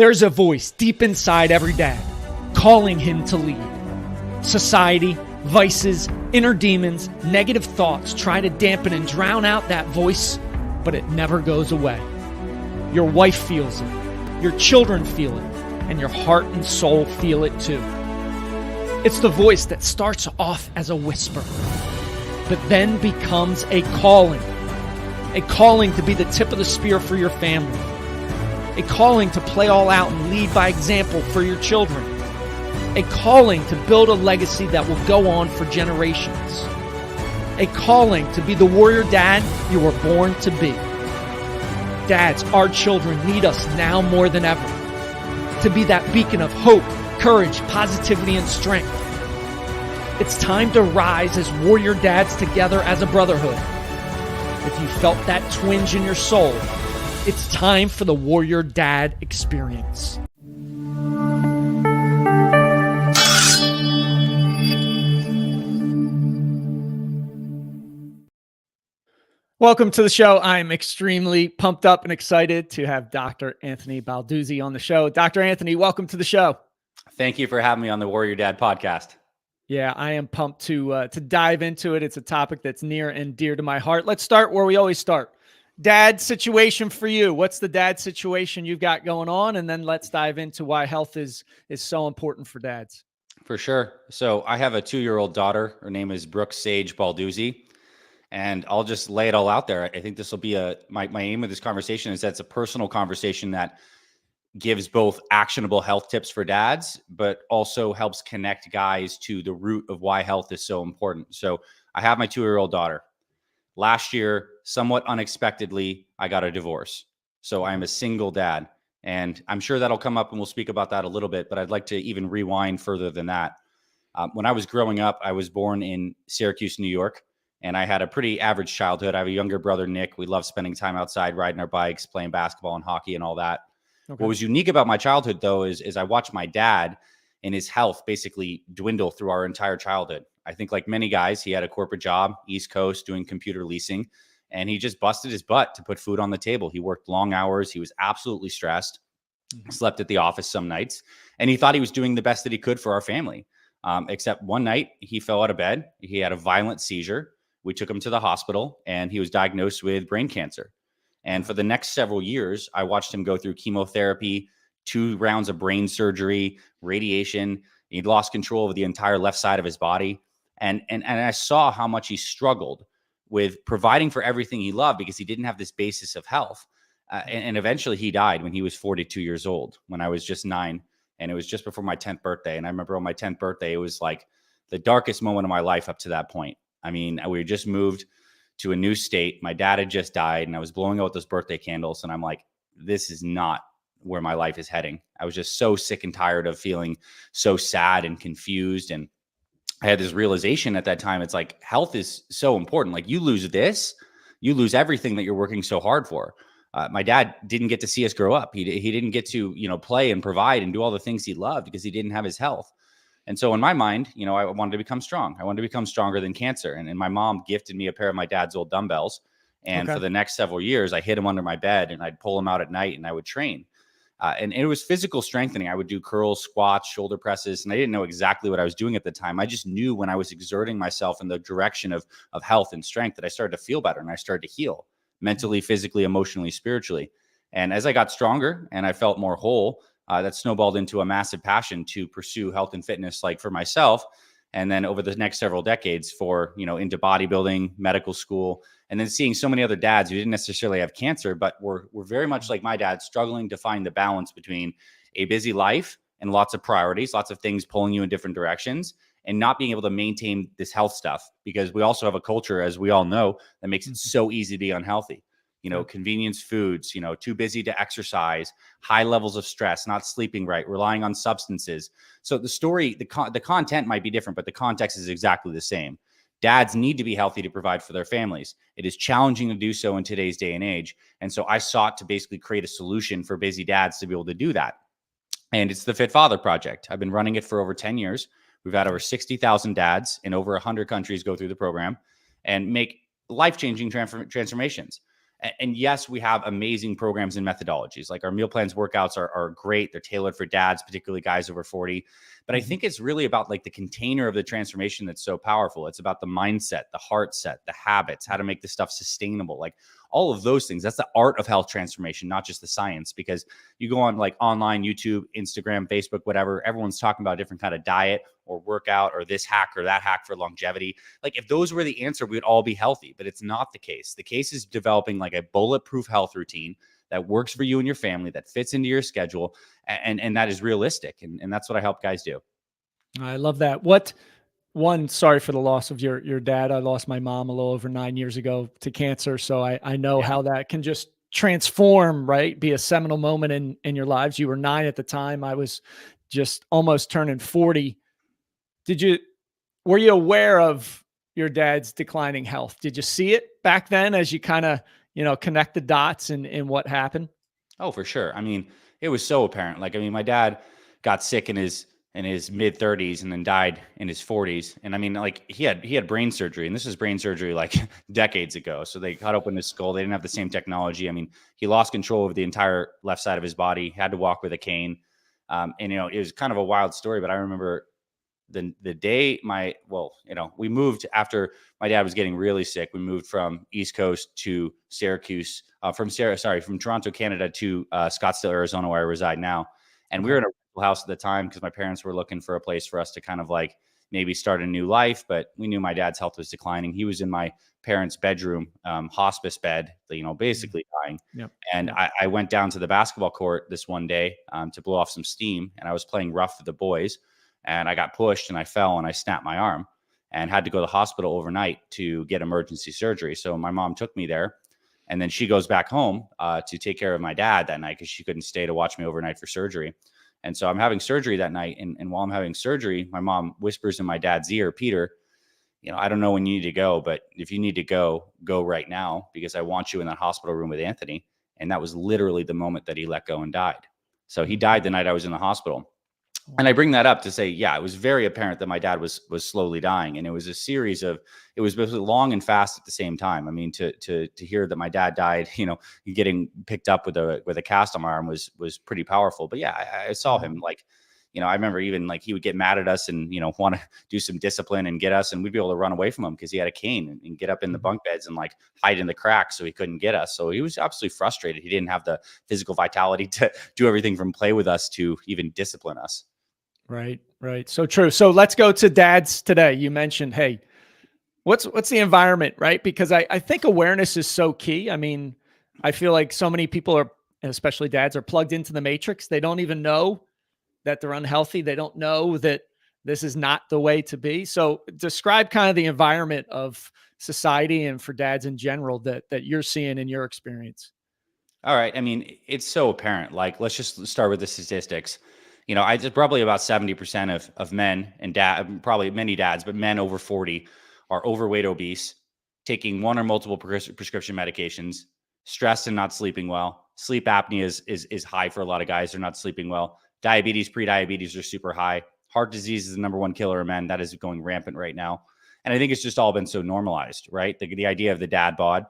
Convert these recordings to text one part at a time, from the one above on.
There's a voice deep inside every dad calling him to lead. Society, vices, inner demons, negative thoughts try to dampen and drown out that voice, but it never goes away. Your wife feels it, your children feel it, and your heart and soul feel it too. It's the voice that starts off as a whisper, but then becomes a calling to be the tip of the spear for your family, a calling to play all out and lead by example for your children, a calling to build a legacy that will go on for generations, a calling to be the warrior dad you were born to be. Dads, our children need us now more than ever to be that beacon of hope, courage, positivity, and strength. It's time to rise as warrior dads together as a brotherhood. If you felt that twinge in your soul, it's time for the Warrior Dad Experience. Welcome to the show. I'm extremely pumped up and excited to have Dr. Anthony Balduzzi on the show. Dr. Anthony, welcome to the show. Thank you for having me on the Warrior Dad podcast. Yeah, I am pumped to dive into it. It's a topic that's near and dear to my heart. Let's start where we always start. Dad situation for you. What's the dad situation you've got going on? And then let's dive into why health is so important for dads. For sure. So I have a 2-year-old daughter. Her name is Brooke Sage Balduzzi. And I'll just lay it all out there. I think this will be my aim of this conversation is that it's a personal conversation that gives both actionable health tips for dads, but also helps connect guys to the root of why health is so important. So I have my 2-year-old daughter. Last year, somewhat unexpectedly, I got a divorce. So I'm a single dad. And I'm sure that'll come up and we'll speak about that a little bit, but I'd like to even rewind further than that. When I was growing up, I was born in Syracuse, New York, and I had a pretty average childhood. I have a younger brother, Nick. We loved spending time outside, riding our bikes, playing basketball and hockey and all that. Okay. What was unique about my childhood, though, is I watched my dad and his health basically dwindle through our entire childhood. I think like many guys, he had a corporate job, East Coast, doing computer leasing, and he just busted his butt to put food on the table. He worked long hours. He was absolutely stressed, slept at the office some nights, and he thought he was doing the best that he could for our family. Except one night he fell out of bed. He had a violent seizure. We took him to the hospital and he was diagnosed with brain cancer. And for the next several years, I watched him go through chemotherapy, 2 rounds of brain surgery, radiation. He'd lost control of the entire left side of his body. And I saw how much he struggled with providing for everything he loved because he didn't have this basis of health. And eventually he died when he was 42 years old, when I was just 9. And it was just before my 10th birthday. And I remember on my 10th birthday, it was like the darkest moment of my life up to that point. I mean, we had just moved to a new state. My dad had just died and I was blowing out those birthday candles. And I'm like, this is not where my life is heading. I was just so sick and tired of feeling so sad and confused. And I had this realization at that time. It's like, health is so important. Like you lose this, you lose everything that you're working so hard for. My dad didn't get to see us grow up. He didn't get to, play and provide and do all the things he loved because he didn't have his health. And so in my mind, I wanted to become strong. I wanted to become stronger than cancer. And my mom gifted me a pair of my dad's old dumbbells. And for the next several years, I hid them under my bed and I'd pull them out at night and I would train. And it was physical strengthening. I would do curls, squats, shoulder presses. And I didn't know exactly what I was doing at the time. I just knew when I was exerting myself in the direction of health and strength that I started to feel better and I started to heal mentally, physically, emotionally, spiritually. And as I got stronger and I felt more whole, that snowballed into a massive passion to pursue health and fitness, like for myself. And then over the next several decades into bodybuilding, medical school, and then seeing so many other dads who didn't necessarily have cancer, but were very much like my dad, struggling to find the balance between a busy life and lots of priorities, lots of things pulling you in different directions, and not being able to maintain this health stuff. Because we also have a culture, as we all know, that makes it so easy to be unhealthy. Convenience foods, too busy to exercise, high levels of stress, not sleeping right, relying on substances. So the story, the content might be different, but the context is exactly the same. Dads need to be healthy to provide for their families. It is challenging to do so in today's day and age. And so I sought to basically create a solution for busy dads to be able to do that. And it's the Fit Father Project. I've been running it for over 10 years. We've had over 60,000 dads in over 100 countries go through the program and make life-changing transformations. And yes, we have amazing programs and methodologies. Like our meal plans workouts are great. They're tailored for dads, particularly guys over 40. But I think it's really about like the container of the transformation that's so powerful. It's about the mindset, the heart set, the habits, how to make this stuff sustainable, like all of those things. That's the art of health transformation, not just the science. Because you go on like online, YouTube, Instagram, Facebook, whatever, everyone's talking about a different kind of diet or workout or this hack or that hack for longevity. Like if those were the answer, we would all be healthy, but it's not the case. The case is developing like a bulletproof health routine that works for you and your family, that fits into your schedule, and that is realistic. And that's what I help guys do. I love that. Sorry for the loss of your dad. I lost my mom a little over 9 years ago to cancer. So I know how that can just transform, right? Be a seminal moment in your lives. You were 9 at the time. I was just almost turning 40. Were you aware of your dad's declining health? Did you see it back then as you kind of, connect the dots in what happened? Oh, for sure. I mean, it was so apparent. Like, I mean, my dad got sick in his mid 30s and then died in his 40s. And I mean, like he had brain surgery, and this is brain surgery like decades ago. So they cut open his skull. They didn't have the same technology. I mean, he lost control of the entire left side of his body, had to walk with a cane. And it was kind of a wild story, but I remember the day we moved after my dad was getting really sick. We moved from East Coast to Syracuse, from Toronto, Canada to Scottsdale, Arizona, where I reside now. And we were in a rental house at the time because my parents were looking for a place for us to kind of like maybe start a new life. But we knew my dad's health was declining. He was in my parents' bedroom, hospice bed, basically dying. Yep. And I went down to the basketball court this one day to blow off some steam, and I was playing rough with the boys. And I got pushed and I fell and I snapped my arm and had to go to the hospital overnight to get emergency surgery. So my mom took me there, and then she goes back home to take care of my dad that night because she couldn't stay to watch me overnight for surgery. And so I'm having surgery that night. And while I'm having surgery, my mom whispers in my dad's ear, "Peter, I don't know when you need to go, but if you need to go right now, because I want you in that hospital room with Anthony." And that was literally the moment that he let go and died. So he died the night I was in the hospital. And I bring that up to say, yeah, it was very apparent that my dad was slowly dying. And it was a series of, it was both long and fast at the same time. I mean, to hear that my dad died, getting picked up with a cast on my arm was pretty powerful. But yeah, I saw him like, I remember even like he would get mad at us and, want to do some discipline and get us, and we'd be able to run away from him because he had a cane and get up in the bunk beds and like hide in the cracks so he couldn't get us. So he was absolutely frustrated. He didn't have the physical vitality to do everything from play with us to even discipline us. Right. So true. So let's go to dads today. You mentioned, hey, what's the environment, right? Because I think awareness is so key. I mean, I feel like so many people are, especially dads, are plugged into the matrix. They don't even know that they're unhealthy. They don't know that this is not the way to be. So describe kind of the environment of society and for dads in general that you're seeing in your experience. All right. I mean, it's so apparent. Like, let's just start with the statistics. I just probably about 70% of men and probably many dads, but men over 40 are overweight, obese, taking one or multiple prescription medications, stressed and not sleeping well. Sleep apnea is high for a lot of guys. They're not sleeping well. Diabetes, pre-diabetes are super high. Heart disease is the number one killer of men. That is going rampant right now. And I think it's just all been so normalized, right? The idea of the dad bod,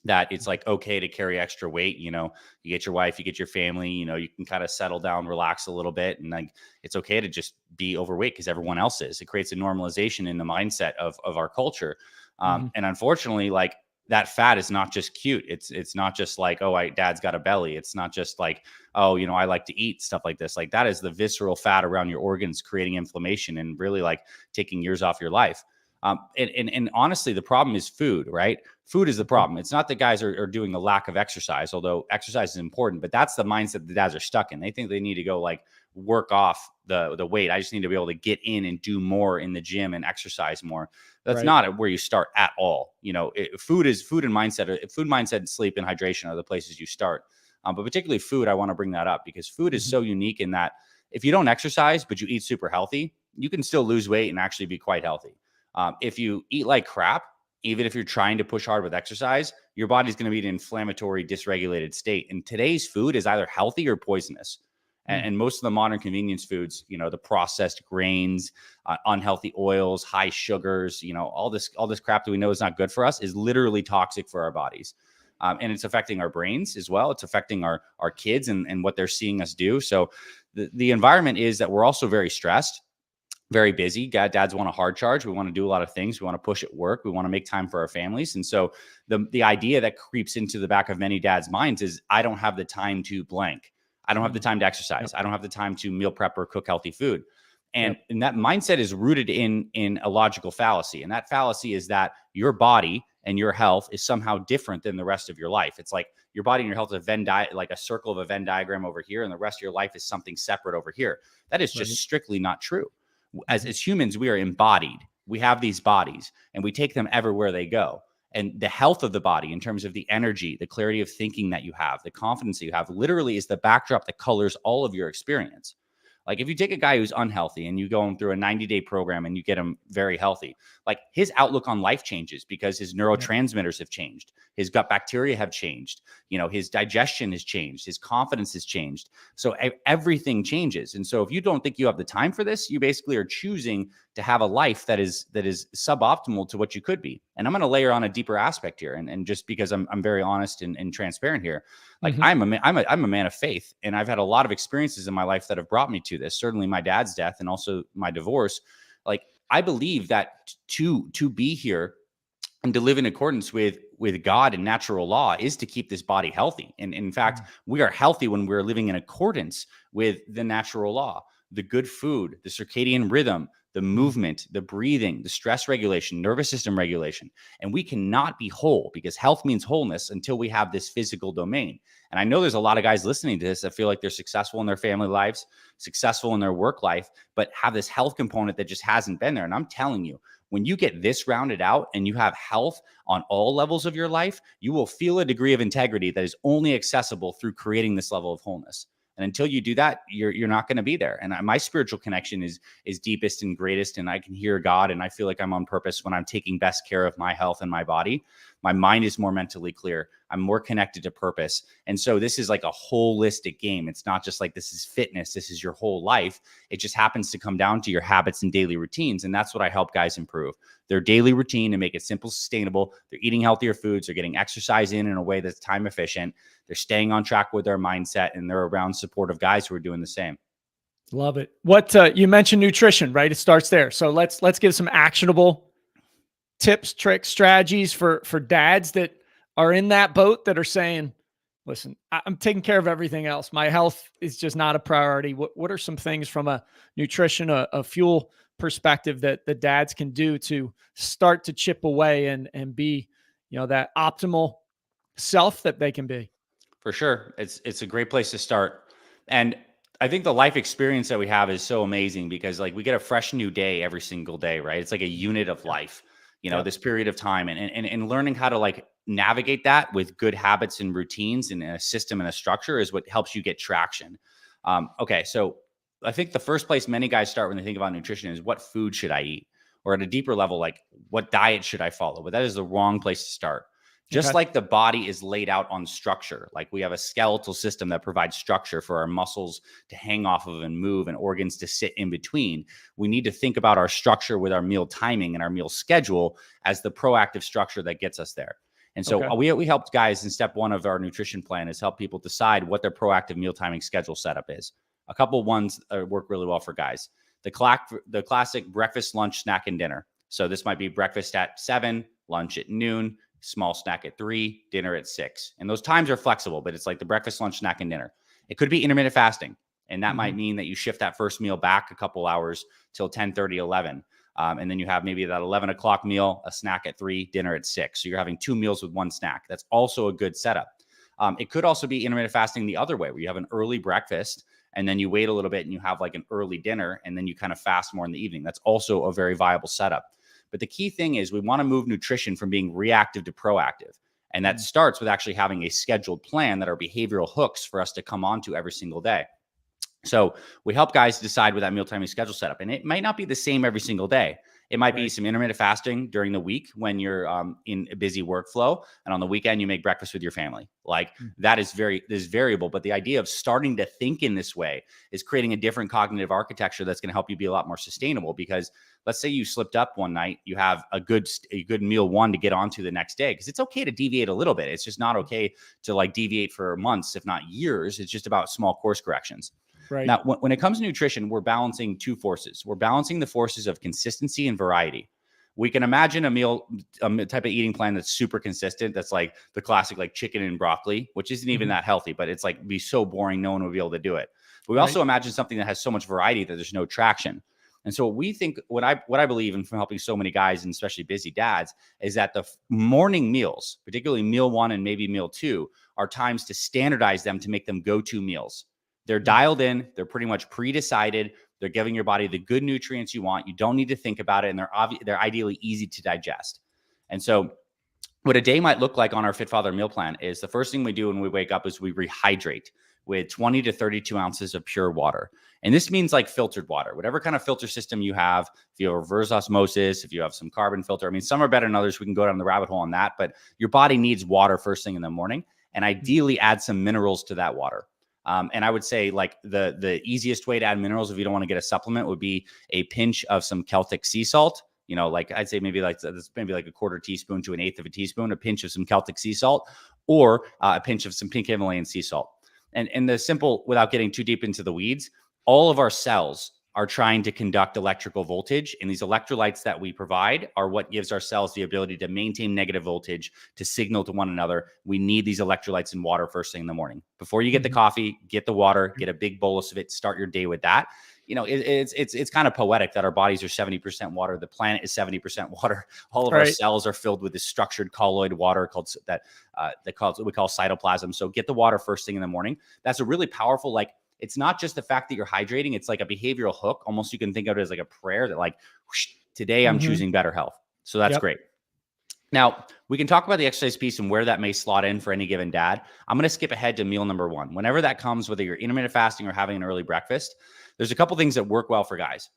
that it's like okay to carry extra weight. You get your wife, you get your family, you can kind of settle down, relax a little bit. And like, it's okay to just be overweight because everyone else is. It creates a normalization in the mindset of our culture. And unfortunately, like that fat is not just cute. It's not just like, oh, dad's got a belly. It's not just like, oh, I like to eat stuff like this. Like that is the visceral fat around your organs creating inflammation and really like taking years off your life. And honestly, the problem is food, right? Food is the problem. It's not that guys are doing the lack of exercise, although exercise is important, but that's the mindset the dads are stuck in. They think they need to go like work off the weight. I just need to be able to get in and do more in the gym and exercise more. That's not where you start at all. Food and mindset. Food, mindset, sleep, and hydration are the places you start. But particularly food, I want to bring that up because food is so unique in that if you don't exercise, but you eat super healthy, you can still lose weight and actually be quite healthy. If you eat like crap, even if you're trying to push hard with exercise, your body's going to be in an inflammatory, dysregulated state. And today's food is either healthy or poisonous. And most of the modern convenience foods, the processed grains, unhealthy oils, high sugars, all this crap that we know is not good for us is literally toxic for our bodies. And it's affecting our brains as well. It's affecting our kids and what they're seeing us do. So the environment is that we're also very stressed, very busy. Dads want a hard charge. We want to do a lot of things. We want to push at work. We want to make time for our families. And so the idea that creeps into the back of many dads' minds is, I don't have the time to blank. I don't have the time to exercise. I don't have the time to meal prep or cook healthy food. And that mindset is rooted in a logical fallacy. And that fallacy is that your body and your health is somehow different than the rest of your life. It's like your body and your health is like a circle of a Venn diagram over here, and the rest of your life is something separate over here. That is just strictly not true. As humans, we are embodied. We have these bodies, and we take them everywhere they go. And the health of the body, in terms of the energy, the clarity of thinking that you have, the confidence that you have, literally is the backdrop that colors all of your experience. Like if you take a guy who's unhealthy and you go him through a 90-day program and you get him very healthy, like his outlook on life changes because his neurotransmitters have changed. His gut bacteria have changed. His digestion has changed. His confidence has changed. So everything changes. And so if you don't think you have the time for this, you basically are choosing to have a life that is suboptimal to what you could be. And I'm going to layer on a deeper aspect here. And just because I'm very honest and transparent here, like I'm a man of faith, and I've had a lot of experiences in my life that have brought me to this. Certainly my dad's death and also my divorce. Like I believe that to be here and to live in accordance with God and natural law is to keep this body healthy. And in fact, we are healthy when we're living in accordance with the natural law, the good food, the circadian rhythm, the movement, the breathing, the stress regulation, nervous system regulation. And we cannot be whole, because health means wholeness, until we have this physical domain. And I know there's a lot of guys listening to this that feel like they're successful in their family lives, successful in their work life, but have this health component that just hasn't been there. And I'm telling you, when you get this rounded out and you have health on all levels of your life, you will feel a degree of integrity that is only accessible through creating this level of wholeness. And until you do that, you're not going to be there. And my spiritual connection is deepest and greatest. And I can hear God, and I feel like I'm on purpose when I'm taking best care of my health and my body. My mind is more mentally clear. I'm more connected to purpose. And so this is like a holistic game. It's not just like this is fitness. This is your whole life. It just happens to come down to your habits and daily routines. And that's what I help guys improve. Their daily routine and make it simple, sustainable. They're eating healthier foods. They're getting exercise in a way that's time efficient. They're staying on track with their mindset, and they're around supportive guys who are doing the same. Love it. What you mentioned nutrition, right? It starts there. So let's give some actionable tips, tricks, strategies for dads that are in that boat, that are saying, listen, I'm taking care of everything else. My health is just not a priority. What are some things from a nutrition, a fuel perspective that the dads can do to start to chip away and be, that optimal self that they can be? For sure. It's a great place to start. And I think the life experience that we have is so amazing, because like we get a fresh new day every single day, right? It's like a unit of life, this period of time, and learning how to like navigate that with good habits and routines and a system and a structure is what helps you get traction. Okay. So I think the first place many guys start when they think about nutrition is, what food should I eat? Or at a deeper level, like what diet should I follow? But that is the wrong place to start. Just like the body is laid out on structure, like we have a skeletal system that provides structure for our muscles to hang off of and move, and organs to sit in between. We need to think about our structure with our meal timing and our meal schedule as the proactive structure that gets us there. And so we helped guys in step one of our nutrition plan is help people decide what their proactive meal timing schedule setup is. A couple ones work really well for guys. The classic breakfast, lunch, snack, and dinner. So this might be breakfast at 7, lunch at noon, small snack at 3, dinner at 6. And those times are flexible, but it's like the breakfast, lunch, snack, and dinner. It could be intermittent fasting. And that might mean that you shift that first meal back a couple hours till 10:30, 11. And then you have maybe that 11 o'clock meal, a snack at 3, dinner at 6. So you're having 2 meals with 1 snack. That's also a good setup. It could also be intermittent fasting the other way, where you have an early breakfast and then you wait a little bit and you have like an early dinner, and then you kind of fast more in the evening. That's also a very viable setup. But the key thing is we want to move nutrition from being reactive to proactive. And that starts with actually having a scheduled plan that are behavioral hooks for us to come onto every single day. So we help guys decide with that meal timing schedule setup. And it might not be the same every single day. It might be some intermittent fasting during the week when you're in a busy workflow, and on the weekend you make breakfast with your family. Like that is variable, but the idea of starting to think in this way is creating a different cognitive architecture that's going to help you be a lot more sustainable. Because let's say you slipped up one night, you have a good meal one to get onto the next day, because it's okay to deviate a little bit. It's just not okay to like deviate for months, if not years. It's just about small course corrections. Right. Now, when it comes to nutrition, we're balancing two forces. We're balancing the forces of consistency and variety. We can imagine a meal, a type of eating plan that's super consistent. That's like the classic, like chicken and broccoli, which isn't even that healthy, but it's like be so boring. No one would be able to do it. But we also imagine something that has so much variety that there's no traction. And so what we think, what I believe in from helping so many guys, and especially busy dads, is that the morning meals, particularly meal one and maybe meal two, are times to standardize them to make them go-to meals. They're dialed in. They're pretty much pre-decided. They're giving your body the good nutrients you want. You don't need to think about it. And they're ideally easy to digest. And so what a day might look like on our Fit Father meal plan is the first thing we do when we wake up is we rehydrate with 20 to 32 ounces of pure water. And this means like filtered water, whatever kind of filter system you have. If you have reverse osmosis, if you have some carbon filter, I mean, some are better than others. We can go down the rabbit hole on that, but your body needs water first thing in the morning, and ideally add some minerals to that water. And I would say like the easiest way to add minerals if you don't want to get a supplement would be a pinch of some Celtic sea salt. You know, like I'd say maybe like a quarter teaspoon to an eighth of a teaspoon, a pinch of some Celtic sea salt, or a pinch of some pink Himalayan sea salt. And the simple, without getting too deep into the weeds, all of our cells are trying to conduct electrical voltage. And these electrolytes that we provide are what gives our cells the ability to maintain negative voltage, to signal to one another. We need these electrolytes in water first thing in the morning. Before you get the coffee, get the water, get a big bolus of it, start your day with that. You know, it's kind of poetic that our bodies are 70% water. The planet is 70% water. All of our cells are filled with this structured colloid water we call cytoplasm. So get the water first thing in the morning. That's a really powerful, like, it's not just the fact that you're hydrating. It's like a behavioral hook. Almost you can think of it as like a prayer that like, whoosh, today I'm choosing better health. So that's great. Now, we can talk about the exercise piece and where that may slot in for any given dad. I'm going to skip ahead to meal number one. Whenever that comes, whether you're intermittent fasting or having an early breakfast, there's a couple things that work well for guys.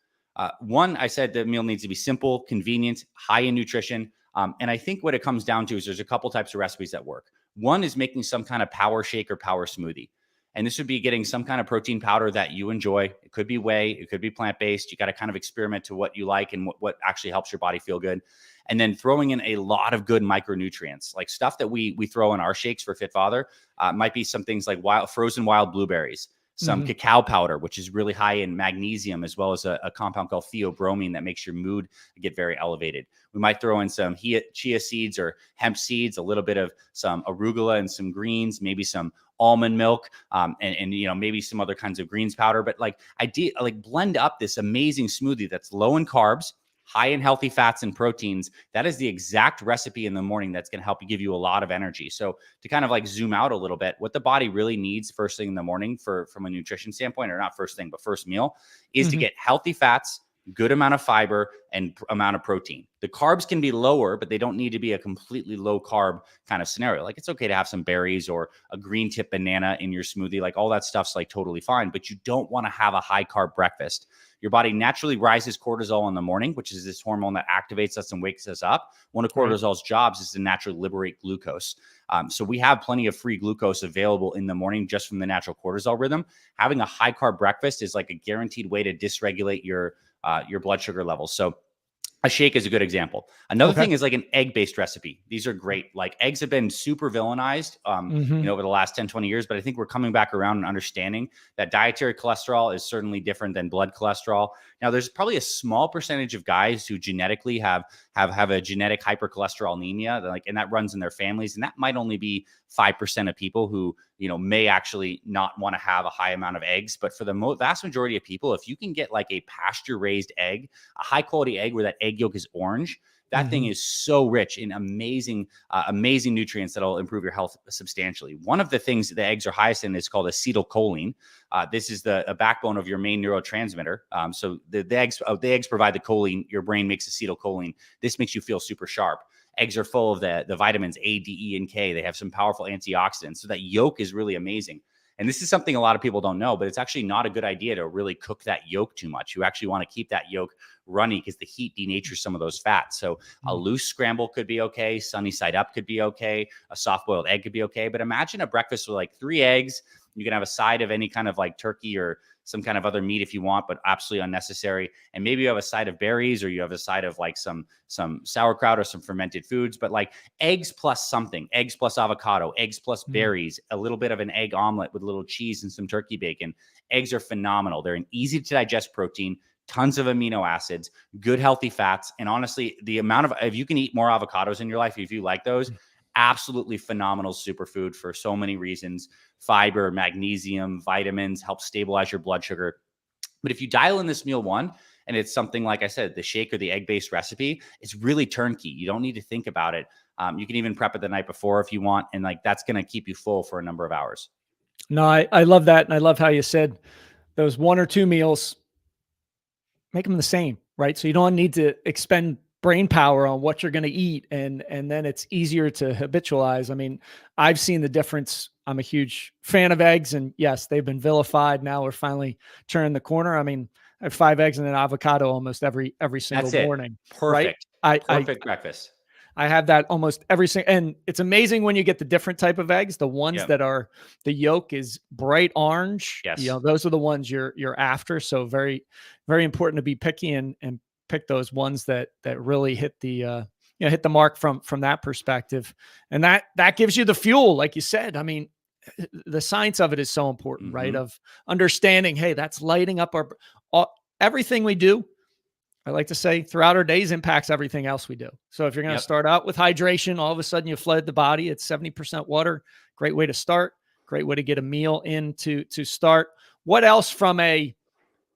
One, I said the meal needs to be simple, convenient, high in nutrition. And I think what it comes down to is there's a couple types of recipes that work. One is making some kind of power shake or power smoothie. And this would be getting some kind of protein powder that you enjoy. It could be whey. It could be plant-based. You got to kind of experiment to what you like and what actually helps your body feel good. And then throwing in a lot of good micronutrients, like stuff that we throw in our shakes for Fit Father. Might be some things like frozen wild blueberries, some cacao powder, which is really high in magnesium, as well as a compound called theobromine that makes your mood get very elevated. We might throw in some chia seeds or hemp seeds, a little bit of some arugula and some greens, maybe some almond milk, and you know, maybe some other kinds of greens powder. But like blend up this amazing smoothie that's low in carbs, high in healthy fats and proteins. That is the exact recipe in the morning that's going to help you give you a lot of energy. So to kind of like zoom out a little bit, what the body really needs first thing in the morning from a nutrition standpoint, or not first thing, but first meal, is to get healthy fats, good amount of fiber, and amount of protein. The carbs can be lower, but they don't need to be a completely low carb kind of scenario. Like it's okay to have some berries or a green tip banana in your smoothie. Like all that stuff's like totally fine, but you don't want to have a high carb breakfast. Your body naturally rises cortisol in the morning, which is this hormone that activates us and wakes us up. One of cortisol's jobs is to naturally liberate glucose. So we have plenty of free glucose available in the morning just from the natural cortisol rhythm. Having a high carb breakfast is like a guaranteed way to dysregulate your blood sugar levels. So a shake is a good example. Another thing is like an egg-based recipe. These are great. Like eggs have been super villainized, over the last 10, 20 years, but I think we're coming back around and understanding that dietary cholesterol is certainly different than blood cholesterol. Now, there's probably a small percentage of guys who genetically have a genetic hypercholesterolemia, and that runs in their families. And that might only be 5% of people who, may actually not want to have a high amount of eggs. But for the vast majority of people, if you can get like a pasture raised egg, a high quality egg where that egg yolk is orange, that thing is so rich in amazing nutrients that'll improve your health substantially. One of the things that the eggs are highest in is called acetylcholine. This is the backbone of your main neurotransmitter. So the eggs provide the choline. Your brain makes acetylcholine. This makes you feel super sharp. Eggs are full of the vitamins A, D, E, and K. They have some powerful antioxidants. So that yolk is really amazing. And this is something a lot of people don't know, but it's actually not a good idea to really cook that yolk too much. You actually want to keep that yolk runny because the heat denatures some of those fats. So a loose scramble could be okay. Sunny side up could be okay. A soft boiled egg could be okay. But imagine a breakfast with like 3 eggs. You can have a side of any kind of like turkey or some kind of other meat if you want, but absolutely unnecessary. And maybe you have a side of berries, or you have a side of like some sauerkraut or some fermented foods, but like eggs plus something, eggs plus avocado, eggs plus berries, a little bit of an egg omelet with a little cheese and some turkey bacon. Eggs are phenomenal. They're an easy to digest protein, tons of amino acids, good healthy fats. And honestly, the amount of, if you can eat more avocados in your life, if you like those, absolutely phenomenal superfood for so many reasons: fiber, magnesium, vitamins, help stabilize your blood sugar. But if you dial in this meal one, and it's something like I said, the shake or the egg-based recipe, it's really turnkey. You don't need to think about it. You can even prep it the night before if you want, and like that's going to keep you full for a number of hours. No, I love that. And I love how you said those 1 or 2 meals, make them the same, right? So you don't need to expend brain power on what you're going to eat. And then it's easier to habitualize. I mean, I've seen the difference. I'm a huge fan of eggs, and yes, they've been vilified. Now we're finally turning the corner. I mean, I have 5 eggs and an avocado almost every single That's it. morning. Right. Perfect. Perfect breakfast. I have that almost every single, and it's amazing when you get the different type of eggs, the ones that are, the yolk is bright orange. Yes. You know, those are the ones you're after. So very, very important to be picky and pick those ones that really hit the, hit the mark from that perspective. And that gives you the fuel, like you said. I mean, the science of it is so important, right? Of understanding, hey, that's lighting up everything we do. I like to say throughout our days impacts everything else we do. So if you're going to start out with hydration, all of a sudden you flood the body. It's 70% water. Great way to start. Great way to get a meal in to start. What else from a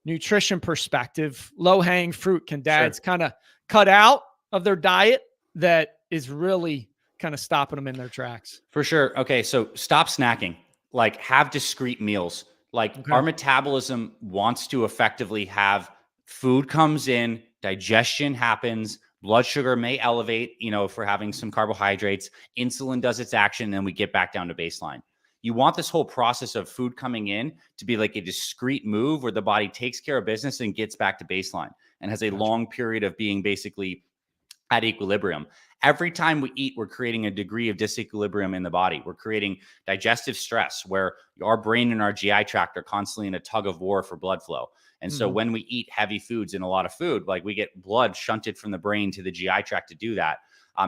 nutrition perspective, low-hanging fruit can dads kind of cut out of their diet that is really kind of stopping them in their tracks? For sure. Okay. So stop snacking. Like, have discrete meals. Like, our metabolism wants to effectively have food comes in, digestion happens, blood sugar may elevate, if we're having some carbohydrates, insulin does its action, and then we get back down to baseline. You want this whole process of food coming in to be like a discrete move where the body takes care of business and gets back to baseline and has a long period of being basically at equilibrium. Every time we eat, we're creating a degree of disequilibrium in the body. We're creating digestive stress where our brain and our GI tract are constantly in a tug of war for blood flow. And so when we eat heavy foods and a lot of food, like, we get blood shunted from the brain to the GI tract to do that.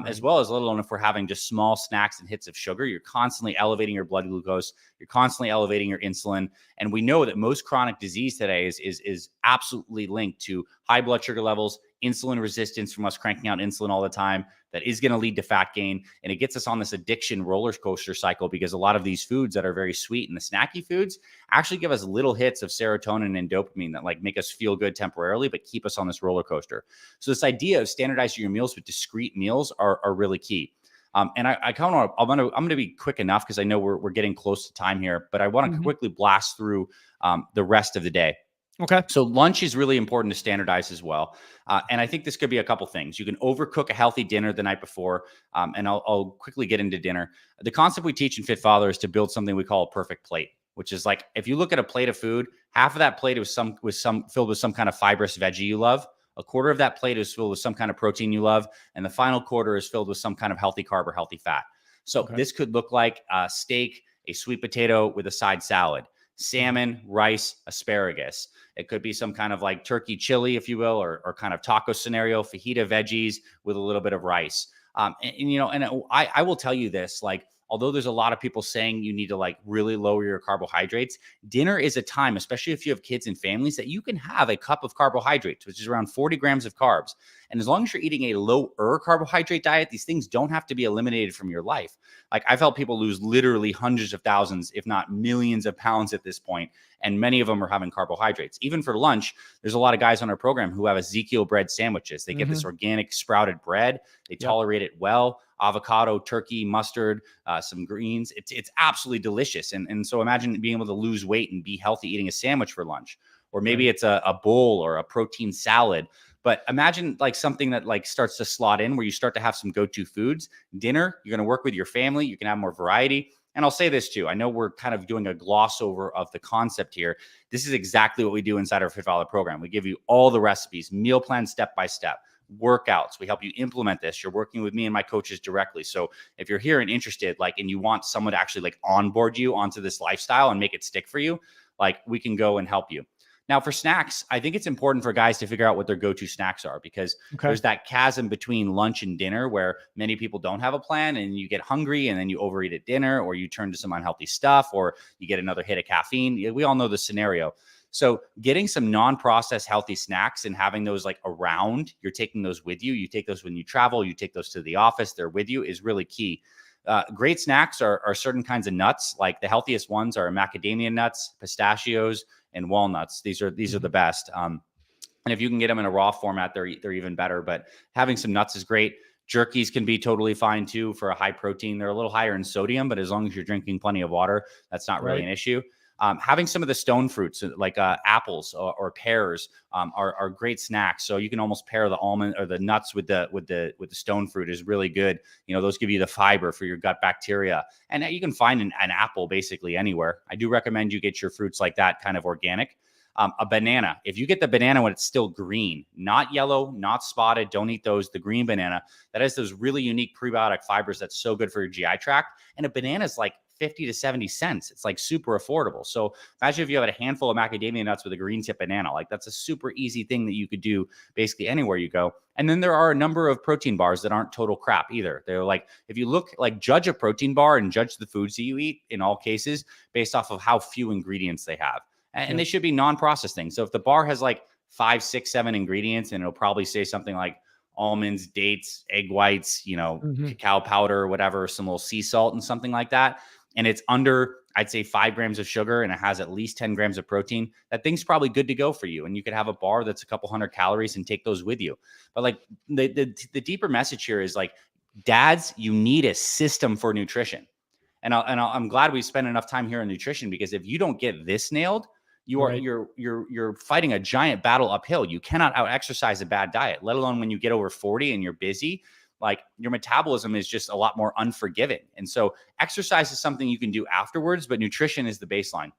As well as, let alone if we're having just small snacks and hits of sugar, you're constantly elevating your blood glucose. You're constantly elevating your insulin. And we know that most chronic disease today is absolutely linked to high blood sugar levels, insulin resistance from us cranking out insulin all the time. That is going to lead to fat gain. And it gets us on this addiction roller coaster cycle, because a lot of these foods that are very sweet and the snacky foods actually give us little hits of serotonin and dopamine that like make us feel good temporarily, but keep us on this roller coaster. So this idea of standardizing your meals with discrete meals are really key. And I'm going to be quick enough because I know we're getting close to time here, but I want to quickly blast through the rest of the day. Okay. So lunch is really important to standardize as well. And I think this could be a couple things. You can overcook a healthy dinner the night before. And I'll quickly get into dinner. The concept we teach in Fit Father is to build something we call a perfect plate, which is like, if you look at a plate of food, half of that plate was filled with some kind of fibrous veggie you love. A quarter of that plate is filled with some kind of protein you love. And the final quarter is filled with some kind of healthy carb or healthy fat. So this could look like a steak, a sweet potato with a side salad, salmon, rice, asparagus. It could be some kind of like turkey chili, if you will, or kind of taco scenario, fajita veggies with a little bit of rice. I will tell you this, like, although there's a lot of people saying you need to like really lower your carbohydrates, dinner is a time, especially if you have kids and families, that you can have a cup of carbohydrates, which is around 40 grams of carbs. And as long as you're eating a lower carbohydrate diet, these things don't have to be eliminated from your life. Like, I've helped people lose literally hundreds of thousands, if not millions of pounds at this point. And many of them are having carbohydrates. Even for lunch, there's a lot of guys on our program who have Ezekiel bread sandwiches. They get this organic sprouted bread. They tolerate it well. Avocado, turkey, mustard, some greens. It's absolutely delicious. And so imagine being able to lose weight and be healthy eating a sandwich for lunch. Or maybe it's a bowl or a protein salad. But imagine like something that like starts to slot in where you start to have some go-to foods. Dinner, you're going to work with your family. You can have more variety. And I'll say this too. I know we're kind of doing a gloss over of the concept here. This is exactly what we do inside our Fit Father program. We give you all the recipes, meal plan step by step, workouts. We help you implement this. You're working with me and my coaches directly. So if you're here and interested, like, and you want someone to actually like onboard you onto this lifestyle and make it stick for you, like, we can go and help you. Now, for snacks, I think it's important for guys to figure out what their go-to snacks are, because there's that chasm between lunch and dinner where many people don't have a plan, and you get hungry and then you overeat at dinner, or you turn to some unhealthy stuff, or you get another hit of caffeine. We all know the scenario. So getting some non-processed healthy snacks and having those like around, you're taking those with you. You take those when you travel, you take those to the office, they're with you, is really key. Great snacks are certain kinds of nuts. Like the healthiest ones are macadamia nuts, pistachios, and walnuts. These are the best. And if you can get them in a raw format, they're even better. But having some nuts is great. Jerkies can be totally fine too for a high protein. They're a little higher in sodium, but as long as you're drinking plenty of water, that's not really an issue. Having some of the stone fruits like apples or pears are great snacks. So you can almost pair the almond or the nuts with the stone fruit is really good. You know, those give you the fiber for your gut bacteria, and you can find an apple basically anywhere. I do recommend you get your fruits like that kind of organic. A banana, if you get the banana when it's still green, not yellow, not spotted, don't eat those. The green banana that has those really unique prebiotic fibers that's so good for your GI tract. And a banana is like 50 to 70 cents. It's like super affordable. So imagine if you have a handful of macadamia nuts with a green tip banana. Like, that's a super easy thing that you could do basically anywhere you go. And then there are a number of protein bars that aren't total crap either. They're like, if you look, like, judge a protein bar and judge the foods that you eat in all cases based off of how few ingredients they have. And they should be non-processed things. So if the bar has like 5, 6, 7 ingredients, and it'll probably say something like almonds, dates, egg whites, cacao powder or whatever, some little sea salt and something like that, and it's under, I'd say, 5 grams of sugar, and it has at least 10 grams of protein, that thing's probably good to go for you. And you could have a bar that's a couple hundred calories and take those with you. But like the deeper message here is like, dads, you need a system for nutrition. And I'm glad we spent enough time here on nutrition, because if you don't get this nailed, you're fighting a giant battle uphill. You cannot out exercise a bad diet, let alone when you get over 40 and you're busy. Like, your metabolism is just a lot more unforgiving. And so exercise is something you can do afterwards, but nutrition is the baseline.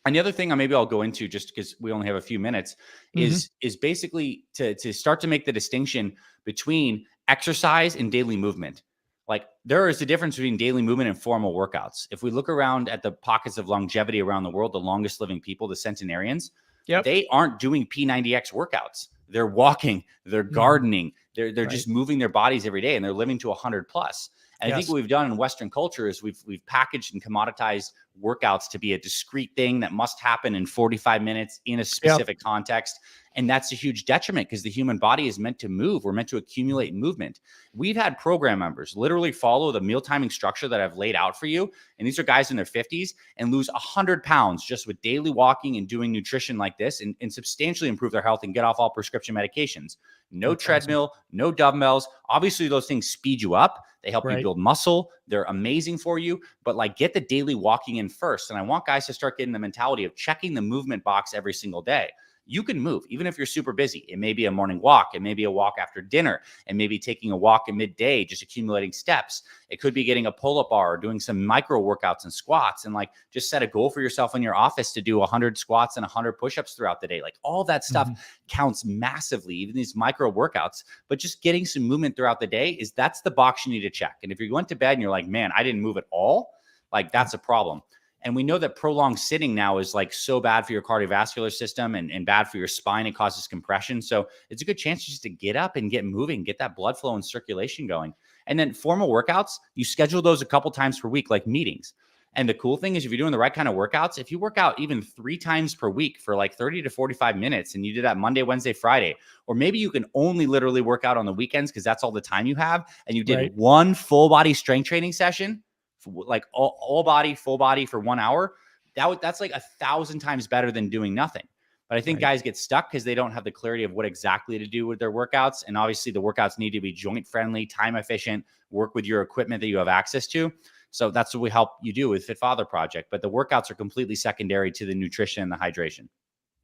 And the other thing I'll go into, just because we only have a few minutes, is basically to start to make the distinction between exercise and daily movement. Like, there is a difference between daily movement and formal workouts. If we look around at the pockets of longevity around the world, the longest living people, the centenarians, they aren't doing P90X workouts. They're walking, they're gardening, they're just moving their bodies every day, and they're living to 100 plus. And I think what we've done in Western culture is we've packaged and commoditized workouts to be a discrete thing that must happen in 45 minutes in a specific context. And that's a huge detriment, because the human body is meant to move. We're meant to accumulate movement. We've had program members literally follow the meal timing structure that I've laid out for you. And these are guys in their 50s, and lose 100 pounds just with daily walking and doing nutrition like this, and substantially improve their health and get off all prescription medications. No treadmill, no dumbbells. Obviously, those things speed you up. They help you build muscle. They're amazing for you, but like, get the daily walking in first. And I want guys to start getting the mentality of checking the movement box every single day. You can move, even if you're super busy. It may be a morning walk. It may be a walk after dinner. It may be taking a walk at midday, just accumulating steps. It could be getting a pull-up bar or doing some micro workouts and squats, and like, just set a goal for yourself in your office to do 100 squats and 100 push-ups throughout the day. Like, all that stuff counts massively, even these micro workouts. But just getting some movement throughout the day, that's the box you need to check. And if you went to bed and you're like, man, I didn't move at all, like, that's a problem. And we know that prolonged sitting now is like so bad for your cardiovascular system and bad for your spine. It causes compression. So it's a good chance just to get up and get moving, get that blood flow and circulation going. And then formal workouts, you schedule those a couple times per week, like meetings. And the cool thing is, if you're doing the right kind of workouts, if you work out even 3 times per week for like 30 to 45 minutes, and you do that Monday, Wednesday, Friday, or maybe you can only literally work out on the weekends because that's all the time you have, and you did one full body strength training session, like all body, full body for 1 hour, that's like 1,000 times better than doing nothing. But I think guys get stuck because they don't have the clarity of what exactly to do with their workouts. And obviously the workouts need to be joint friendly, time efficient, work with your equipment that you have access to. So that's what we help you do with Fit Father Project. But the workouts are completely secondary to the nutrition and the hydration.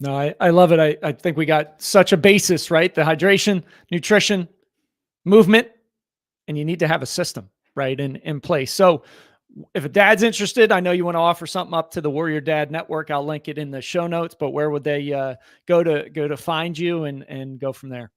No, I love it. I think we got such a basis, right? The hydration, nutrition, movement, and you need to have a system, right, in place. So if a dad's interested, I know you want to offer something up to the Warrior Dad Network. I'll link it in the show notes, but where would they go to find you and go from there?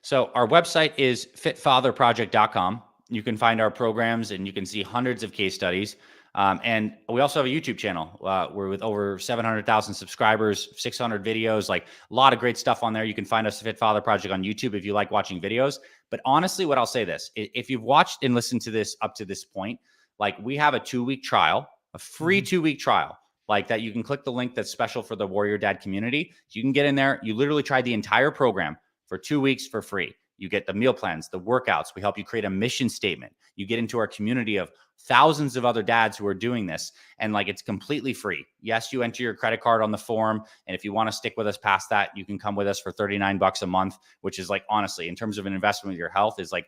So our website is fitfatherproject.com. You can find our programs and you can see hundreds of case studies. And we also have a YouTube channel. We're with over 700,000 subscribers, 600 videos, like a lot of great stuff on there. You can find us Fit Father Project on YouTube if you like watching videos. But honestly, what I'll say this, if you've watched and listened to this up to this point, like we have a 2-week trial, a free 2-week trial, like that you can click the link that's special for the Warrior Dad community. You can get in there. You literally try the entire program for 2 weeks for free. You get the meal plans, the workouts. We help you create a mission statement. You get into our community of thousands of other dads who are doing this. And like, it's completely free. Yes, you enter your credit card on the form. And if you want to stick with us past that, you can come with us for $39 a month, which is like, honestly, in terms of an investment with your health, is like,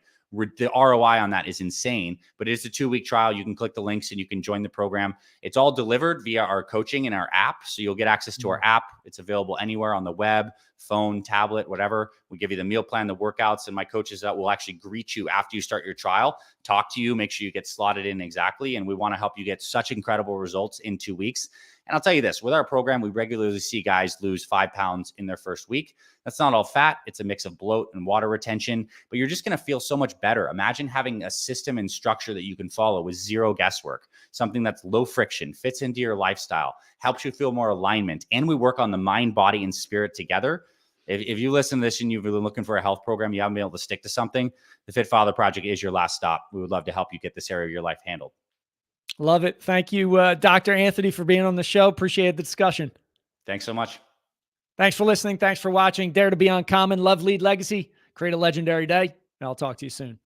the ROI on that is insane. But it's a 2-week trial. You can click the links and you can join the program. It's all delivered via our coaching and our app. So you'll get access to our app. It's available anywhere on the web, phone, tablet, whatever. We give you the meal plan, the workouts, and my coaches that will actually greet you after you start your trial, talk to you, make sure you get slotted in exactly. And we want to help you get such incredible results in 2 weeks. And I'll tell you this, with our program, we regularly see guys lose 5 pounds in their first week. That's not all fat. It's a mix of bloat and water retention, but you're just going to feel so much better. Imagine having a system and structure that you can follow with zero guesswork, something that's low friction, fits into your lifestyle, helps you feel more alignment. And we work on the mind, body, and spirit together. If you listen to this and you've been looking for a health program, you haven't been able to stick to something, the Fit Father Project is your last stop. We would love to help you get this area of your life handled. Love it. Thank you, Dr. Anthony, for being on the show. Appreciate the discussion. Thanks so much. Thanks for listening. Thanks for watching. Dare to be uncommon. Love, lead, legacy. Create a legendary day. And I'll talk to you soon.